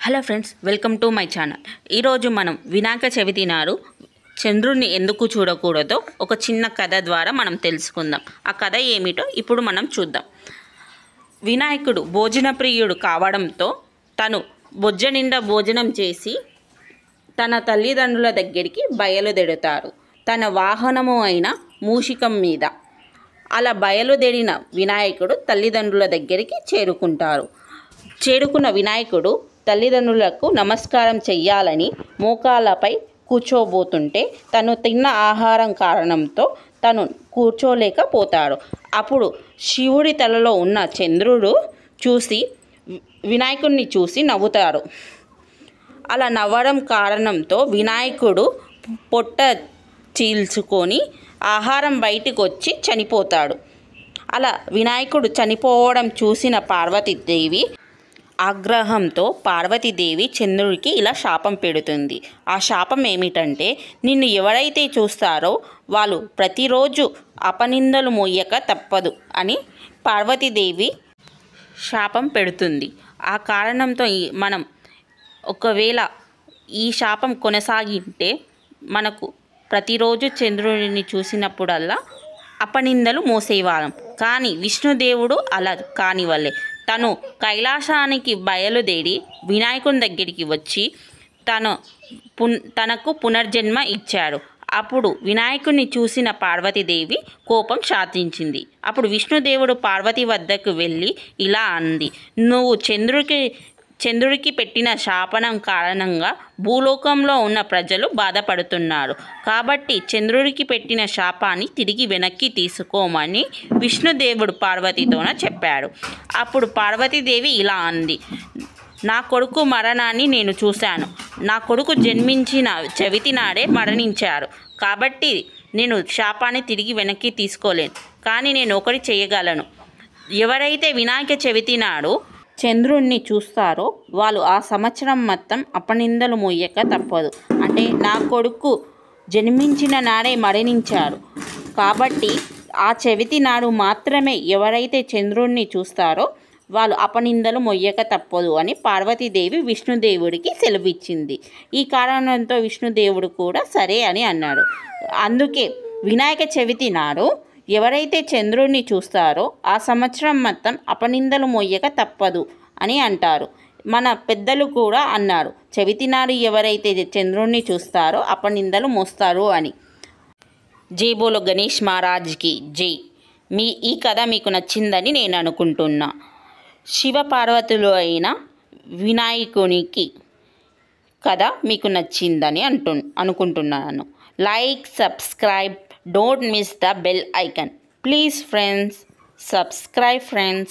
Hello friends, welcome to my channel. ఈరోజు మనం వినాయక చవితి నాడు చంద్రుడిని ఎందుకు చూడకూడదో ఒక చిన్న కథ ద్వారా మనం తెలుసుకుందాం. ఆ కథ ఏమిటో ఇప్పుడు మనం చూద్దాం. వినాయకుడు భోజన ప్రియుడు కావడంతో తను బొజ్జ నిండా భోజనం చేసి తన తల్లిదండ్రుల దగ్గరికి బయలుదేరుతారు. తన వాహనము అయిన మూషికం మీద. అలా బయలుదేరిన వినాయకుడు తల్లిదండ్రుల దగ్గరికి చేరుకున్న వినాయకుడు తల్లిదండ్రులకు నమస్కారం చెయ్యాలని మోకాళ్ళపై కూర్చోబోతుంటే తను తిన్న ఆహారం కారణంతో తను కూర్చోలేకపోతాడు. అప్పుడు శివుడి తలలో ఉన్న చంద్రుడు వినాయకుడిని చూసి నవ్వుతాడు. అలా నవ్వడం కారణంతో వినాయకుడు పొట్ట చీల్చుకొని ఆహారం బయటికి వచ్చి చనిపోతాడు. అలా వినాయకుడు చనిపోవడం చూసిన పార్వతీదేవి ఆగ్రహంతో పార్వతీదేవి చంద్రుడికి ఇలా శాపం పెడుతుంది. ఆ శాపం ఏమిటంటే, నిన్ను ఎవరైతే చూస్తారో వాళ్ళు ప్రతిరోజు అపనిందలు మోయక తప్పదు అని పార్వతీదేవి శాపం పెడుతుంది. ఆ కారణంతో మనం ఒకవేళ ఈ శాపం కొనసాగింటే మనకు ప్రతిరోజు చంద్రుడిని చూసినప్పుడల్లా అపనిందలు మోసేవాళ్ళం. కానీ విష్ణుదేవుడు అలా కానివ్వలే. తను కైలాసానికి బయలుదేరి వినాయకుని దగ్గరికి వచ్చి తనకు పునర్జన్మ ఇచ్చాడు. అప్పుడు వినాయకుడిని చూసిన పార్వతీదేవి కోపం శాంతించింది. అప్పుడు విష్ణుదేవుడు పార్వతి వద్దకు వెళ్ళి ఇలా అంది, నువ్వు చంద్రుడికి పెట్టిన శాపనం కారణంగా భూలోకంలో ఉన్న ప్రజలు బాధపడుతున్నారు. కాబట్టి చంద్రుడికి పెట్టిన శాపాన్ని తిరిగి వెనక్కి తీసుకోమని విష్ణుదేవుడు పార్వతితోన చెప్పాడు. అప్పుడు పార్వతీదేవి ఇలా అంది, నా కొడుకు మరణాన్ని నేను చూశాను. నా కొడుకు జన్మించిన చవితి నాడే మరణించారు. కాబట్టి నేను శాపాన్ని తిరిగి వెనక్కి తీసుకోలేను. కానీ నేను ఒకటి చేయగలను. ఎవరైతే వినాయక చవితి నాడు చంద్రుణ్ణి చూస్తారో వాళ్ళు ఆ సంవత్సరం మొత్తం అపనిందలు మోయక తప్పదు. అంటే నా కొడుకు జన్మించిన నాడే మరణించారు. కాబట్టి ఆ చవితి నాడు మాత్రమే ఎవరైతే చంద్రుణ్ణి చూస్తారో వాళ్ళు అపనిందలు మొయ్యక తప్పదు అని పార్వతీదేవి విష్ణుదేవుడికి సెలవిచ్చింది. ఈ కారణంతో విష్ణుదేవుడు కూడా సరే అని అన్నాడు. అందుకే వినాయక చవితి నాడు ఎవరైతే చంద్రుడిని చూస్తారో ఆ సంవత్సరం మొత్తం అపనిందలు మొయ్యక తప్పదు అని అంటారు. మన పెద్దలు కూడా అన్నారు, చవితి నాడు ఎవరైతే చంద్రుడిని చూస్తారో అపనిందలు మోస్తారు అని. జై బోలో గణేష్ మహారాజ్కి జై. ఈ కథ మీకు నచ్చిందని నేను అనుకుంటున్నా. శివ పార్వతులు అయిన వినాయకునికి కథ మీకు నచ్చిందని అనుకుంటున్నాను. Like, subscribe, don't miss the bell icon. Please friends, subscribe friends.